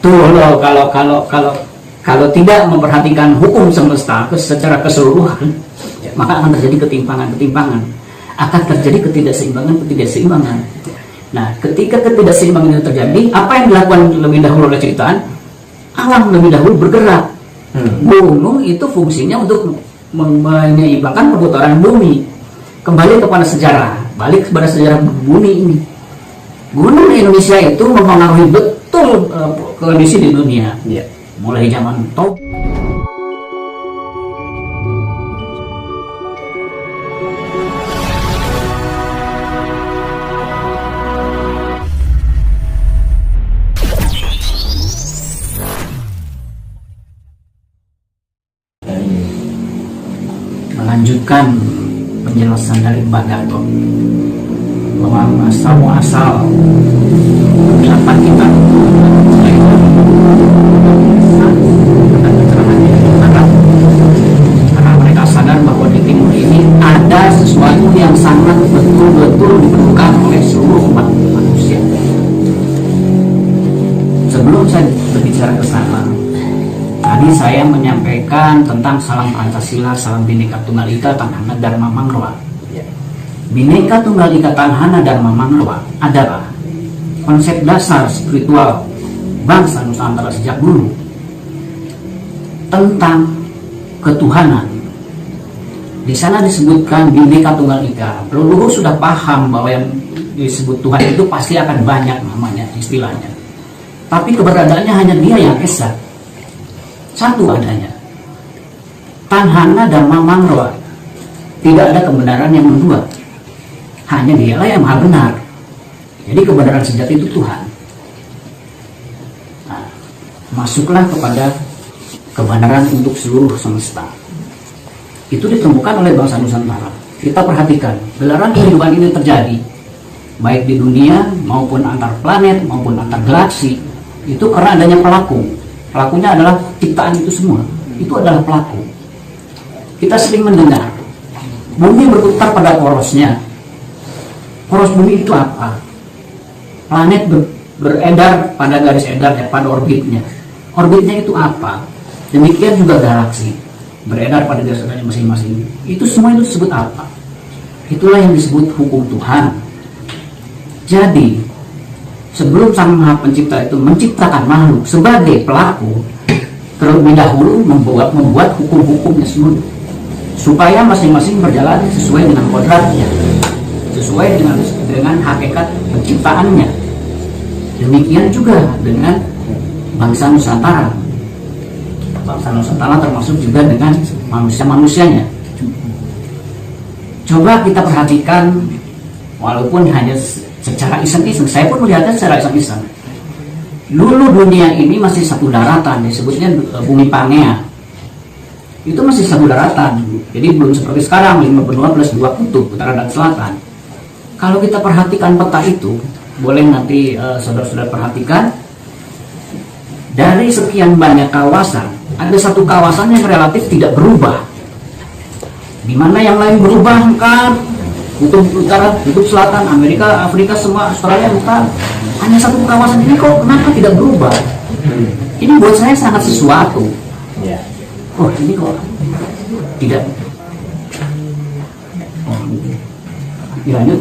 Tuh loh, kalau tidak memperhatikan hukum semesta secara keseluruhan, maka akan terjadi ketimpangan, akan terjadi ketidakseimbangan. Nah, ketika ketidakseimbangan itu terjadi, apa yang dilakukan lebih dahulu oleh ciptaan? Alam lebih dahulu bergerak. Gunung itu fungsinya untuk menyeimbangkan perputaran bumi. Kembali kepada sejarah, balik kepada sejarah bumi ini. Gunung di Indonesia itu mempengaruhi betul kondisi di dunia. Mulai zaman top. Melanjutkan penjelasan dari Mbak Gatot bahwa asal pendapat kita karena mereka sadar bahwa di timur ini ada sesuatu yang sangat betul-betul diperlukan oleh seluruh umat manusia. Sebelum saya berbicara ke sana, tadi saya menyampaikan tentang salam Pancasila, salam Bhinneka Tunggal Ika, Tanhana Dharma Mangroa. Bhinneka Tunggal Ika, Tanhana Dharma Mangroa adalah konsep dasar spiritual bangsa Nusantara sejak dulu tentang ketuhanan. Di sana disebutkan Bhinneka Tunggal Ika. Leluhur sudah paham bahwa yang disebut Tuhan itu pasti akan banyak namanya, istilahnya. Tapi keberadaannya hanya Dia yang esa. Satu adanya. Tanhana Dharma Mangroa. Tidak ada kebenaran yang kedua. Hanya Dialah yang maha benar. Jadi kebenaran sejati itu Tuhan. Nah, masuklah kepada kebenaran untuk seluruh semesta. Itu ditemukan oleh bangsa Nusantara. Kita perhatikan, gelaran kehidupan ini terjadi baik di dunia maupun antar planet maupun antar galaksi. Itu karena adanya pelaku. Pelakunya adalah ciptaan itu semua. Itu adalah pelaku. Kita sering mendengar bumi berputar pada porosnya. Poros bumi itu apa? Planet beredar pada garis edarnya, pada orbitnya. Orbitnya itu apa? Demikian juga galaksi beredar pada garis edarnya masing-masing. Itu semua itu disebut apa? Itulah yang disebut hukum Tuhan. Jadi sebelum Sang Maha Pencipta itu menciptakan makhluk sebagai pelaku, terlebih dahulu membuat hukum-hukumnya semua supaya masing-masing berjalan sesuai dengan kodratnya, sesuai dengan hakikat penciptaannya. Demikian juga dengan bangsa Nusantara. Bangsa Nusantara termasuk juga dengan manusia-manusianya. Coba kita perhatikan, walaupun hanya secara iseng-iseng, saya pun melihatnya secara iseng-iseng. Dulu dunia ini masih satu daratan, disebutnya bumi Pangea. Itu masih satu daratan, jadi belum seperti sekarang 5 benua plus 2 kutub, utara dan selatan. Kalau kita perhatikan peta itu, boleh nanti saudara-saudara perhatikan, dari sekian banyak kawasan, ada satu kawasan yang relatif tidak berubah, di mana yang lain berubah kan, kutub utara, kutub selatan, Amerika, Afrika, semua, Australia, bukan. Hanya satu kawasan ini kok kenapa tidak berubah? Ini buat saya sangat sesuatu. Oh, ini kok tidak. Lanjut.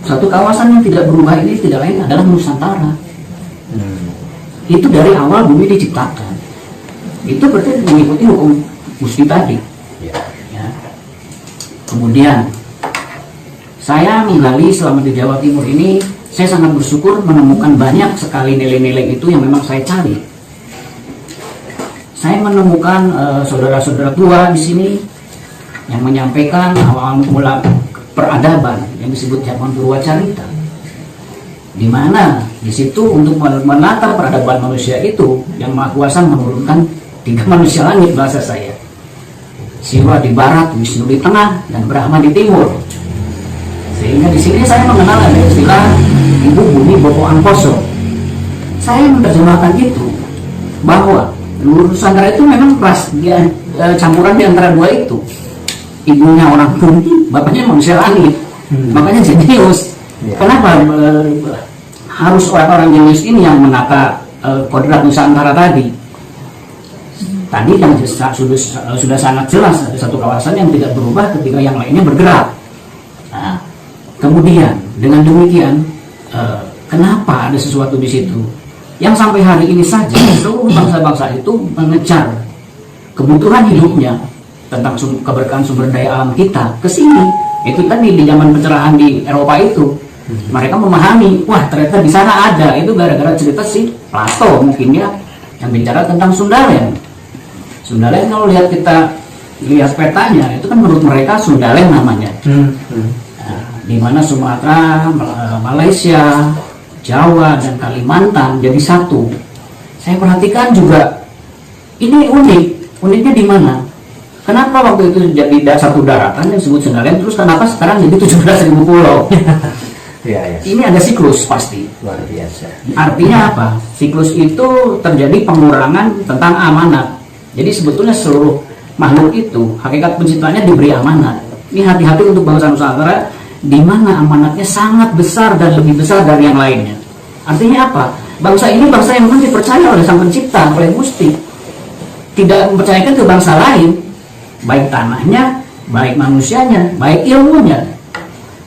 Satu kawasan yang tidak berubah ini tidak lain adalah Nusantara. Itu dari awal bumi diciptakan. Itu berarti mengikuti hukum Gusti tadi. Ya. Kemudian saya menggali selama di Jawa Timur ini, saya sangat bersyukur menemukan banyak sekali nilai-nilai itu yang memang saya cari. Saya menemukan saudara-saudara tua di sini yang menyampaikan awal mula peradaban yang disebut zaman Purwacarita, di mana di situ untuk menata peradaban manusia itu yang Maha Kuasa menurunkan 3 manusia langit, bahasa saya. Siwa di barat, Wisnu di tengah, dan Brahma di timur. Sehingga di sini saya mengenal ada istilah Ibu Bumi Bopo Angkoso. Saya menerjemahkan itu bahwa Nusantara itu memang campuran di antara dua itu. Ibunya orang bumi, bapaknya manusia langit. Makanya jenius. Kenapa harus orang-orang jenius ini yang menata kodrat Nusantara tadi yang sudah sangat jelas ada satu kawasan yang tidak berubah ketika yang lainnya bergerak. Nah, kemudian dengan demikian kenapa ada sesuatu di situ yang sampai hari ini saja seluruh bangsa-bangsa itu mengejar kebutuhan hidupnya tentang keberkahan sumber daya alam kita ke sini. Itu tadi di zaman pencerahan di Eropa itu mereka memahami, wah ternyata di sana ada, itu gara-gara cerita si Plato mungkin ya, yang bicara tentang Sundalen. Sundalen kalau kita lihat petanya itu kan menurut mereka Sundalen namanya. Nah, di mana Sumatera, Malaysia, Jawa dan Kalimantan jadi satu. Saya perhatikan juga ini uniknya di mana? Kenapa waktu itu jadi satu daratan yang disebut Sundalen, terus kenapa sekarang jadi 17.000 pulau? Ya. Ini ada siklus pasti. Luar biasa. Artinya apa? Siklus itu terjadi pengurangan tentang amanat. Jadi sebetulnya seluruh makhluk itu hakikat penciptanya diberi amanat. Ini hati-hati untuk bangsa Nusantara di mana amanatnya sangat besar dan lebih besar dari yang lainnya. Artinya apa? Bangsa ini bangsa yang memang dipercaya oleh Sang Pencipta, oleh Gusti. Tidak mempercayakan ke bangsa lain, baik tanahnya, baik manusianya, baik ilmunya.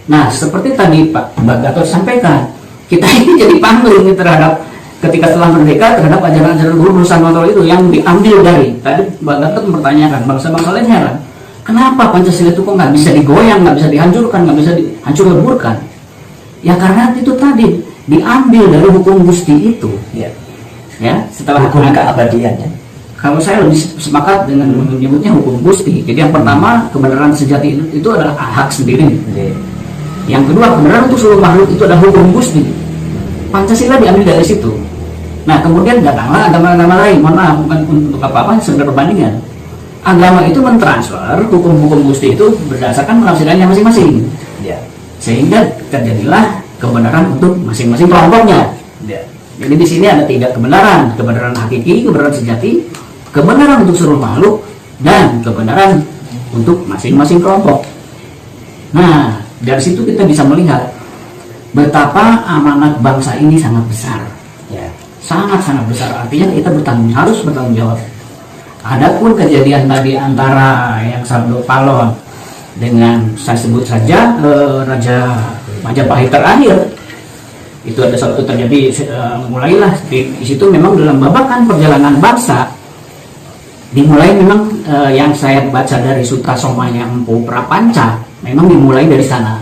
Nah, seperti tadi Pak Gatot sampaikan, kita ini jadi pangling terhadap ketika setelah merdeka terhadap ajaran-ajaran guru Nusantara itu yang diambil dari tadi Mbak Gatot mempertanyakan, bangsa-bangsa lain heran, kenapa Pancasila itu kok nggak bisa digoyang, nggak bisa dihancurkan, nggak bisa dihancur leburkan? Ya karena itu tadi diambil dari hukum Gusti itu. Ya, setelah hukum keabadian ya. Kalau saya lebih sepakat dengan menyebutnya hukum Gusti. Jadi yang pertama, kebenaran sejati itu adalah hak sendiri. Yang kedua, kebenaran untuk seluruh makhluk itu adalah hukum Gusti. Pancasila diambil dari situ. Nah, kemudian datanglah agama-agama lain. Mohon maaf, bukan untuk apa-apa, sekedar perbandingan. Agama itu mentransfer hukum-hukum Gusti itu berdasarkan penafsirannya masing-masing. Sehingga terjadilah kebenaran untuk masing-masing kelompoknya. Jadi di sini ada tiga kebenaran: kebenaran hakiki, kebenaran sejati, kebenaran untuk seluruh makhluk, dan kebenaran untuk masing-masing kelompok. Nah, dari situ kita bisa melihat betapa amanat bangsa ini sangat besar, sangat-sangat besar. Artinya kita harus bertanggung jawab. Adapun kejadian tadi antara yang Sabdo Palon dengan saya sebut saja Raja Majapahit terakhir, itu ada satu terjadi mulailah di situ memang dalam babakan perjalanan bangsa dimulai memang yang saya baca dari Sutra Somaya Empu Prapanca memang dimulai dari sana.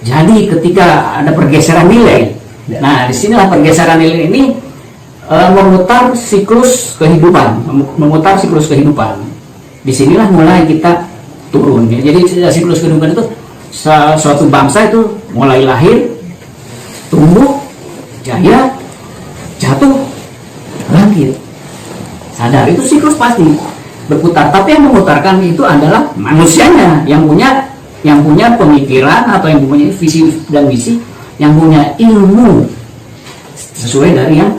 Jadi ketika ada pergeseran nilai, nah disinilah pergeseran nilai ini memutar siklus kehidupan, Disinilah mulai kita turun. Jadi siklus kehidupan itu suatu bangsa itu mulai lahir, tumbuh, jaya, jatuh, bangkit, sadar. Itu siklus pasti berputar. Tapi yang memutarkan itu adalah manusianya yang punya pemikiran atau yang punya visi dan misi, yang punya ilmu sesuai dari yang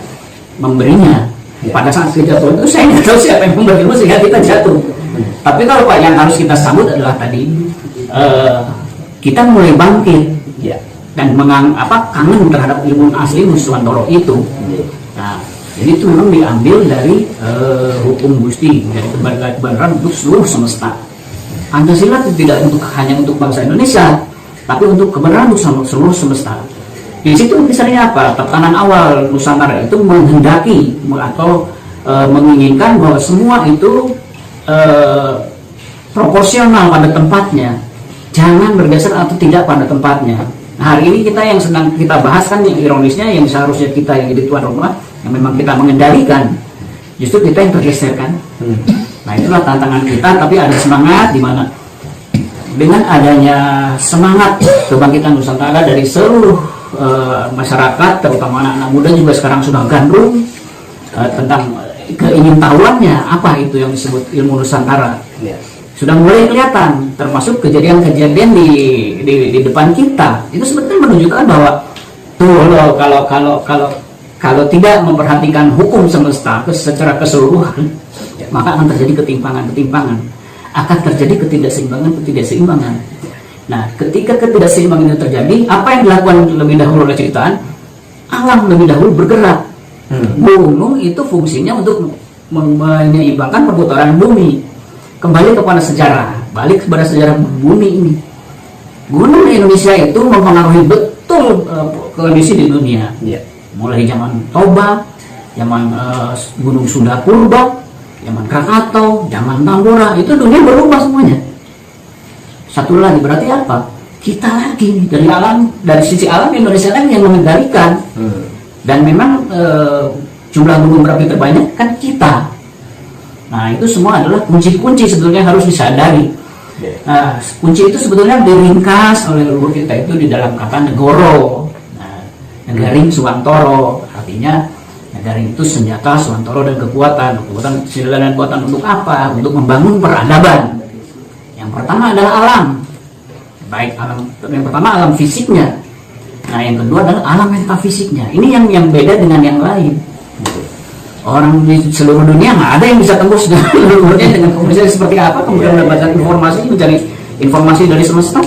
memberinya. Pada saat kejatuhan itu saya nggak tahu siapa yang memberi ilmu sehingga kita jatuh. Tapi kalau Pak yang harus kita sambut adalah tadi kita mulai bangkit dan kangen terhadap ilmu asli Nuswantoro itu. Nah, jadi itu memang diambil dari hukum Gusti, dari kebenaran untuk seluruh semesta. Pancasila tidak hanya untuk bangsa Indonesia, tapi untuk kebenaran untuk seluruh semesta. Di situ misalnya apa? Tekanan awal Nusantara itu menghendaki atau menginginkan bahwa semua itu proporsional pada tempatnya, jangan bergeser atau tidak pada tempatnya. Nah, hari ini kita yang sedang kita bahas kan yang ironisnya yang seharusnya kita yang jadi tuan rumah, yang memang kita mengendalikan, justru kita yang tergeser kan. Nah itulah tantangan kita, tapi ada semangat di mana dengan adanya semangat kebangkitan Nusantara dari seluruh masyarakat, terutama anak-anak muda juga sekarang sudah gandrung tentang keingintahuannya apa itu yang disebut ilmu Nusantara. Sudah mulai kelihatan, termasuk kejadian-kejadian di depan kita. Itu sebetulnya menunjukkan bahwa tuh loh, kalau tidak memperhatikan hukum semesta secara keseluruhan, maka akan terjadi ketimpangan, akan terjadi ketidakseimbangan. Nah, ketika ketidakseimbangan itu terjadi, apa yang dilakukan lebih dahulu oleh ciptaan? Alam lebih dahulu bergerak Gunung itu fungsinya untuk menyeimbangkan perputaran bumi. Kembali kepada sejarah, balik kepada sejarah bumi ini. Gunung di Indonesia itu mempengaruhi betul kondisi di dunia. Ya. Mulai zaman Toba, zaman Gunung Sunda Purba, zaman Krakatau, zaman Tambora, itu dunia berubah semuanya. Satu lagi berarti apa? Kita lagi nih, dari sisi alam Indonesia kan yang mengendalikan. Dan memang jumlah gunung berapi terbanyak kan kita. Nah itu semua adalah kunci-kunci sebetulnya harus disadari. Nah, kunci itu sebetulnya diringkas oleh leluhur kita itu di dalam kata negoro. Nah, Negaring Suwantoro, artinya Negaring itu senjata, Suwantoro dan kekuatan. Senjata dan kekuatan untuk apa? Untuk membangun peradaban. Yang pertama adalah alam. Baik alam, yang pertama alam fisiknya. Nah yang kedua adalah alam metafisiknya. Ini yang beda dengan yang lain. Orang di seluruh dunia nggak ada yang bisa tembus dengan leluhurnya dengan komunikasi seperti apa, kemudian mendapatkan informasi, mencari informasi dari semesta.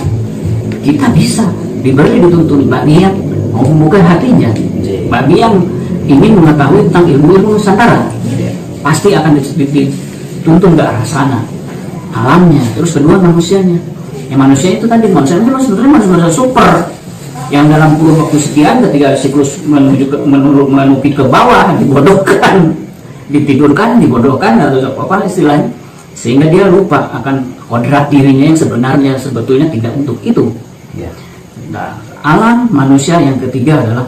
Kita bisa diberi dituntun bagi yang mau membuka hatinya, bagi yang ingin mengetahui tentang ilmu Nusantara, pasti akan dituntun ke arah sana. Alamnya, terus kedua manusianya. Yang manusia itu tadi manusia itu sebenarnya manusia super yang dalam kurun waktu sekian ketika siklus menukik ke bawah dibodohkan, ditidurkan, dibodohkan atau apa istilahnya, sehingga dia lupa akan kodrat dirinya yang sebenarnya sebetulnya tidak untuk itu. Nah, alam manusia yang ketiga adalah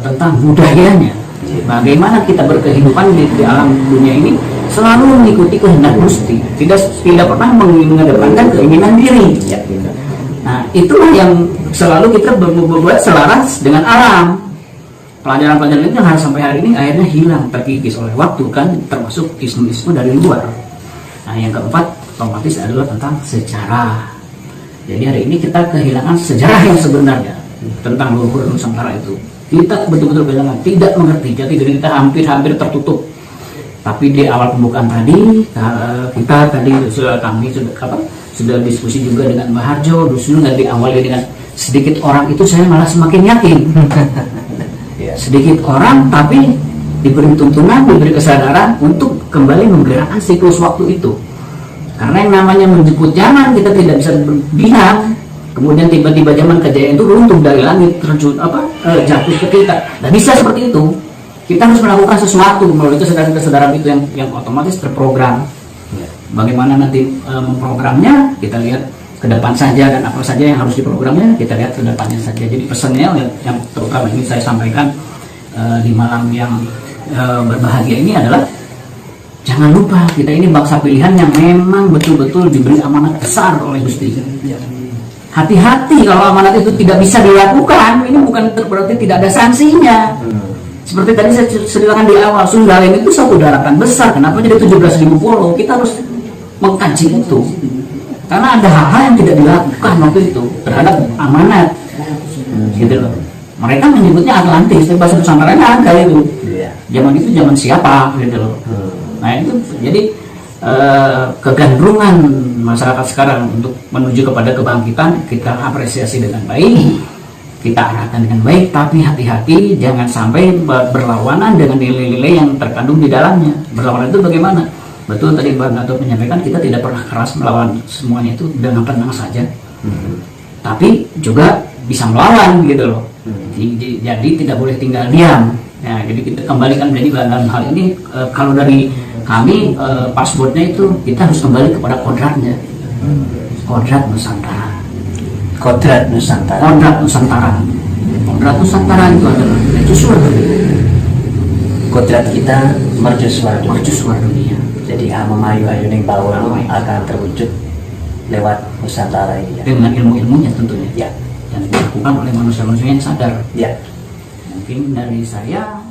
tentang budayanya. Bagaimana kita berkehidupan di alam dunia ini selalu mengikuti kehendak Gusti, tidak pernah mengedepankan keinginan diri. Nah, itulah yang selalu kita berbuat selaras dengan alam. Pelajaran-pelajaran itu yang harus sampai hari ini akhirnya hilang, terkikis oleh waktu kan, termasuk ismu-ismu dari luar. Nah, yang keempat otomatis adalah tentang sejarah. Jadi hari ini kita kehilangan sejarah yang sebenarnya tentang leluhur Nusantara itu. Kita betul-betul kehilangan, tidak mengerti. Jadi kita hampir-hampir tertutup. Tapi di awal pembukaan tadi, kami sudah diskusi juga dengan Mbah Harjo. Dulu nggak diawali dengan sedikit orang itu, saya malah semakin yakin. Sedikit orang tapi diberi tuntunan, diberi kesadaran untuk kembali menggerakkan siklus waktu itu. Karena yang namanya menjemput zaman kita tidak bisa berdiam. Kemudian tiba-tiba zaman kejayaan itu runtuh dari langit, terjun jatuh ke kita. Tidak bisa seperti itu. Kita harus melakukan sesuatu melalui kesadaran itu yang otomatis terprogram. Bagaimana nanti memprogramnya, kita lihat ke depan saja, dan apa saja yang harus diprogramnya kita lihat ke depannya saja. Jadi pesannya yang terutama ini saya sampaikan di malam yang berbahagia ini adalah jangan lupa kita ini bangsa pilihan yang memang betul-betul diberi amanat besar oleh Gusti. Hati-hati kalau amanat itu tidak bisa dilakukan, ini bukan berarti tidak ada sanksinya. Seperti tadi saya ceritakan di awal, Sundaland itu satu daratan besar, kenapa jadi 17.000 pulau? Kita harus mengkaji itu. Karena ada hal-hal yang tidak dilakukan waktu itu terhadap amanat. Gitu loh. Mereka menyebutnya Atlantis, tapi bahasa Nusantaranya ada itu. Zaman itu zaman siapa gitu loh. Nah itu jadi kegandrungan masyarakat sekarang untuk menuju kepada kebangkitan kita apresiasi dengan baik. Kita arahkan dengan baik, tapi hati-hati jangan sampai berlawanan dengan nilai-nilai yang terkandung di dalamnya. Berlawanan itu bagaimana? Betul tadi Bang Gatot menyampaikan kita tidak pernah keras melawan semuanya itu dengan tenang saja. Tapi juga bisa melawan gitu loh. Jadi tidak boleh tinggal diam. Nah, jadi kita kembalikan jadi dalam hal ini kalau dari kami passwordnya itu kita harus kembali kepada kodratnya. Kodrat Nusantara. Kodrat Nusantara. Kodrat Nusantara. Kodrat Nusantara itu adalah mercusuar. Kodrat kita mercusuar. Mercusuar dunia. Jadi memayu-ayu ning bawah akan terwujud lewat Nusantara ini. Dengan ilmu-ilmunya tentunya. Ya. Yang dilakukan oleh manusia-manusia yang sadar. Ya. Mungkin dari saya